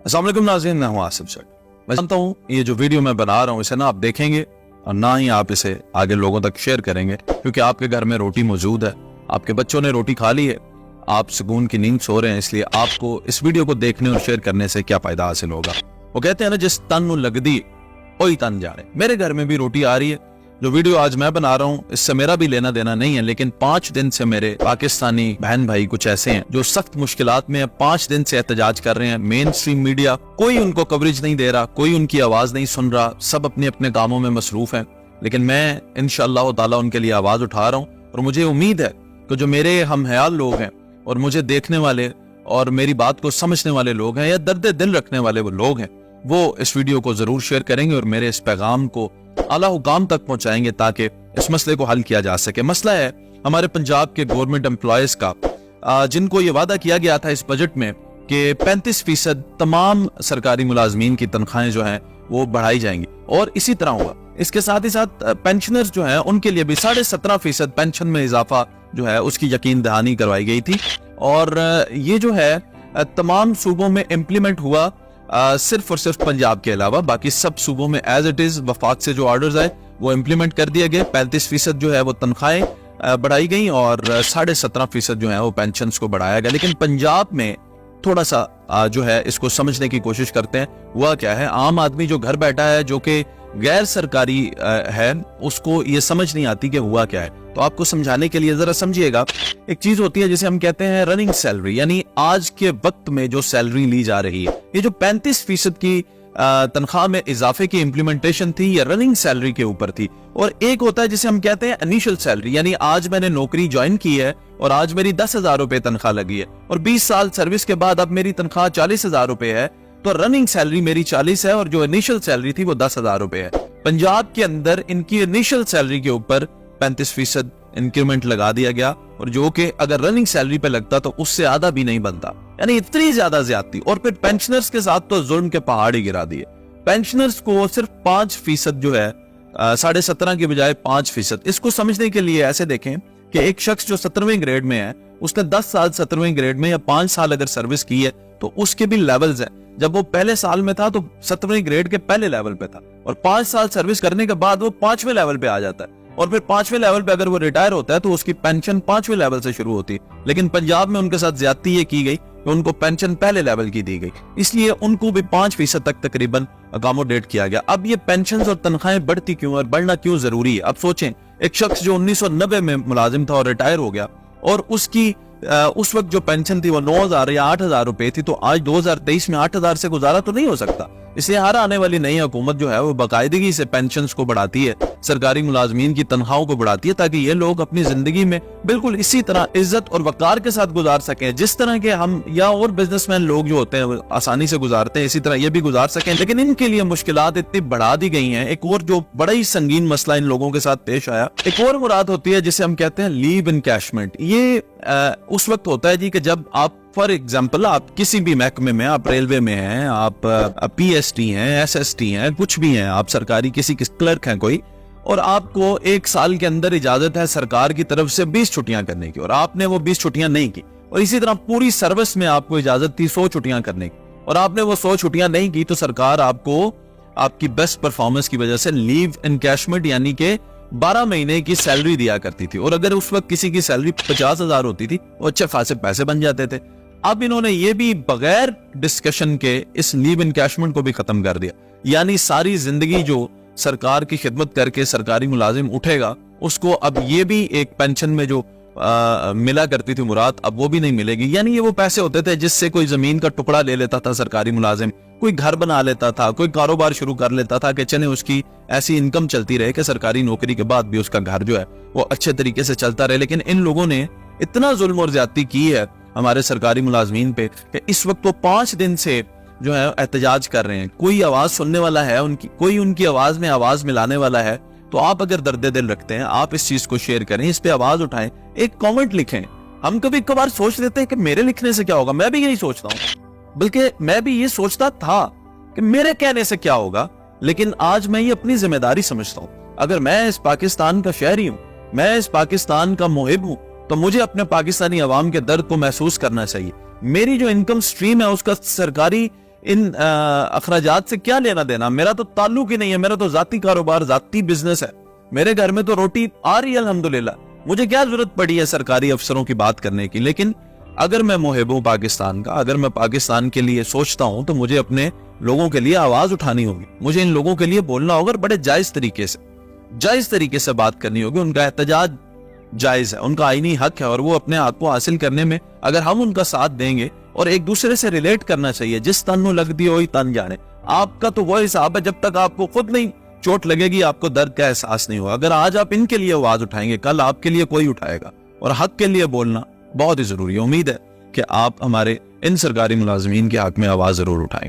अस्सलाम वालेकुम नाज़रीन, मैं हूं आसिफ शेख। मैं जानता हूं ये जो वीडियो मैं बना रहा हूं इसे ना आप देखेंगे और ना ही आप इसे आगे लोगों तक शेयर करेंगे, क्योंकि आपके घर में रोटी मौजूद है, आपके बच्चों ने रोटी खा ली है, आप सुकून की नींद सो रहे हैं। इसलिए आपको इस वीडियो को देखने और शेयर करने से क्या फायदा हासिल होगा। वो कहते हैं ना, जिस तन नूं लगदी वही तन जाने। मेरे घर में भी रोटी आ रही है। जो वीडियो आज मैं बना रहा हूं इससे मेरा भी लेना देना नहीं है, लेकिन 5 दिन से मेरे पाकिस्तानी बहन भाई कुछ ऐसे हैं जो सख्त मुश्किलात में 5 दिन से एहतजाज कर रहे हैं। मेन स्ट्रीम मीडिया कोई उनको कवरेज नहीं दे रहा, कोई उनकी आवाज नहीं सुन रहा, सब अपने अपने कामों में मसरूफ हैं। लेकिन मैं इंशाअल्लाह ताला उनके लिए आवाज उठा रहा हूँ और मुझे उम्मीद है कि जो मेरे हमहयाल लोग हैं और मुझे देखने वाले और मेरी बात को समझने वाले लोग हैं या दर्द दिल रखने वाले वो लोग हैं, वो इस वीडियो को जरूर शेयर करेंगे और मेरे इस पैगाम को आला हुकाम तक पहुंचाएंगे ताकि इस मसले को हल किया जा सके। मसला है हमारे पंजाब के गवर्नमेंट एम्प्लॉयज का, जिनको ये वादा किया गया था इस बजट में कि 35% तमाम सरकारी मुलाजमीन की तनख्वाहें जो हैं वो बढ़ाई जाएंगी, और इसी तरह हुआ। इसके साथ ही साथ पेंशनर्स जो हैं उनके लिए भी 17.5% पेंशन में इजाफा जो है उसकी यकीन दहानी करवाई गई थी, और ये जो है तमाम सूबों में इम्प्लीमेंट हुआ, सिर्फ और सिर्फ पंजाब के अलावा बाकी सब सूबों में एज इट इज वफाक से जो ऑर्डर्स आए वो इम्प्लीमेंट कर दिए गए। 35% जो है वो तनख्वाहें बढ़ाई गई और 17.5% जो है वो पेंशन को बढ़ाया गया। लेकिन पंजाब में थोड़ा सा जो है इसको समझने की कोशिश करते हैं। हुआ क्या है, आम आदमी जो घर बैठा है जो कि गैर सरकारी है उसको ये समझ नहीं आती कि हुआ क्या है। तो आपको समझाने के लिए जरा समझिएगा। एक चीज होती है जिसे हम कहते हैं रनिंग सैलरी, यानी आज के वक्त में जो सैलरी ली जा रही है। ये जो 35% की तनख्वाह में इजाफे की इम्प्लीमेंटेशन थी ये रनिंग सैलरी के ऊपर थी। और एक होता है जिसे हम कहते हैं इनिशियल सैलरी, यानी आज मैंने नौकरी ज्वाइन की है और आज मेरी 10,000 रुपए तनख्वाह लगी है और 20 साल सर्विस के बाद अब मेरी तनख्वाह 40,000 रुपए है, तो रनिंग सैलरी मेरी 40 है और जो इनिशियल सैलरी थी वो 10,000 रुपए है। पंजाब के अंदर इनकी इनिशियल सैलरी के ऊपर 35% इंक्रीमेंट लगा दिया गया, और जो कि अगर रनिंग सैलरी पे लगता तो उससे आधा भी नहीं बनता, यानी इतनी ज्यादा ज्यादती। और फिर पेंशनर्स के साथ तो जुल्म के पहाड़ ही गिरा दिए। पेंशनर्स को सिर्फ 5% जो है 17.5 की बजाय 5%। इसको समझने के लिए ऐसे देखें कि एक शख्स जो 17वें ग्रेड में है उसने 10 साल 17वें ग्रेड में या 5 साल अगर सर्विस की है तो उसके भी लेवल्स हैं। जब वो पहले साल में था तो 17वें ग्रेड के पहले लेवल पे था, और 5 साल सर्विस करने के बाद वो 5वें लेवल पे आ जाता है, और फिर 5वें लेवल पे अगर वो रिटायर होता है तो उसकी पेंशन 5वें लेवल से शुरू होती है। लेकिन पंजाब में उनके साथ ज्यादती ये की गई कि उनको पेंशन पहले लेवल की दी गई, इसलिए उनको भी 5% तक तकरीबन अकोमोडेट किया गया। अब ये पेंशन और तनख्वाहें बढ़ती क्यों और बढ़ना क्यों जरूरी है? अब सोचें, एक शख्स जो 1990 में मुलाजिम था और रिटायर हो गया और उसकी उस वक्त जो पेंशन थी वो 9,000 या 8,000 रुपए थी, तो आज 2023 में 8,000 से गुजारा तो नहीं हो सकता। इसलिए हर आने वाली नई हुकूमत जो है वो बाकायदगी से पेंशन को बढ़ाती है, सरकारी मुलाजमीन की तनख्वाहों को बढ़ाती है, ताकि ये लोग अपनी जिंदगी में बिल्कुल इसी तरह इज्जत और वकार के साथ गुजार सकें, जिस तरह के हम या और बिजनेसमैन लोग जो होते हैं आसानी से गुजारते हैं, इसी तरह ये भी गुजार सकें। लेकिन इनके लिए मुश्किलात इतनी बढ़ा दी गई हैं। एक और जो बड़ा ही संगीन मसला इन लोगों के साथ पेश आया, एक और मुराद होती है जिसे हम कहते हैं लीव इनकैशमेंट। ये उस वक्त होता है जी कि जब आप फॉर एग्जाम्पल आप किसी भी महकमे में, आप रेलवे में हैं, आप पीएसटी हैं, एसएसटी हैं, कुछ भी हैं, आप सरकारी किसी क्लर्क हैं कोई, और आपको 1 साल के अंदर इजाजत है सरकार की तरफ से 20 छुट्टियां करने की, और आपने वो 20 छुट्टियां नहीं की। और इसी तरह पूरी सर्विस में आपको इजाजत थी 100 छुट्टियां करने की, और आपने वो 100 छुट्टियां नहीं की, तो सरकार आपको आपकी बेस्ट परफॉर्मेंस की वजह से लीव इनकैशमेंट यानी कि 12 महीने की सैलरी दिया करती थी। और अगर उस वक्त किसी की सैलरी 50,000 होती थी वो अच्छे खासे पैसे बन जाते थे। अब इन्होंने ये भी बगैर डिस्कशन के इस लीव इनकैशमेंट को भी खत्म कर दिया, यानी सारी जिंदगी जो सरकार की खिदमत करके सरकारी मुलाजिम उठेगा उसको अब ये भी एक पेंशन में जो मिला करती थी मुराद, अब वो भी नहीं मिलेगी। यानी ये वो पैसे होते थे जिससे कोई जमीन का टुकड़ा ले लेता था सरकारी मुलाजिम, कोई घर बना लेता था, कोई कारोबार शुरू कर लेता था कि चले उसकी ऐसी इनकम चलती रहे कि सरकारी नौकरी के बाद भी उसका घर जो है वो अच्छे तरीके से चलता रहे। लेकिन इन लोगों ने इतना जुल्म और ज्यादती की है हमारे सरकारी मुलाजमीन पे कि इस वक्त वो 5 दिन से जो है एहतजाज कर रहे हैं। कोई आवाज सुनने वाला है उनकी, कोई उनकी आवाज में आवाज मिलाने वाला है। तो आप अगर दर्द दिल रखते हैं आप इस चीज को शेयर करें, इस पे आवाज उठाएं, एक कमेंट लिखें। हम कभी कभार सोच लेते हैं कि मेरे लिखने से क्या होगा, मैं भी यही सोचता हूं, बल्कि मैं भी ये सोचता था कि मेरे कहने से क्या होगा, लेकिन आज मैं ये अपनी जिम्मेदारी समझता हूं। अगर मैं इस पाकिस्तान का शहरी हूं, मैं इस पाकिस्तान का मुहिब हूं, तो मुझे अपने पाकिस्तानी अवाम के दर्द को महसूस करना चाहिए। मेरी जो इनकम स्ट्रीम है उसका सरकारी इन अखराजात से क्या लेना देना? मेरा तो ताल्लुक ही नहीं है, मेरा तो जाती कारोबार, जाती बिजनेस है। मेरे घर में तो रोटी आ रही है अल्हम्दुलिल्लाह। मुझे क्या जरूरत पड़ी है सरकारी अफसरों की बात करने की? लेकिन अगर मैं मुहिब हूं पाकिस्तान का, अगर मैं पाकिस्तान के लिए सोचता हूं, तो मुझे अपने लोगों के लिए आवाज उठानी होगी। मुझे इन लोगों के लिए बोलना होगा, बड़े जायज तरीके से बात करनी होगी। उनका एहतजाज जायज है, उनका आईनी हक है, और वो अपने हक को हासिल करने में अगर हम उनका साथ देंगे, और एक दूसरे से रिलेट करना चाहिए। जिस तन में लगती हो तन जाने। आपका तो वो हिसाब है, जब तक आपको खुद नहीं चोट लगेगी, आपको दर्द का एहसास नहीं होगा। अगर आज आप इनके लिए आवाज उठाएंगे, कल आपके लिए कोई उठाएगा। और हक के लिए बोलना बहुत ही जरूरी है। उम्मीद है कि आप हमारे इन सरकारी मुलाजमीन के हक में आवाज जरूर उठाएंगे।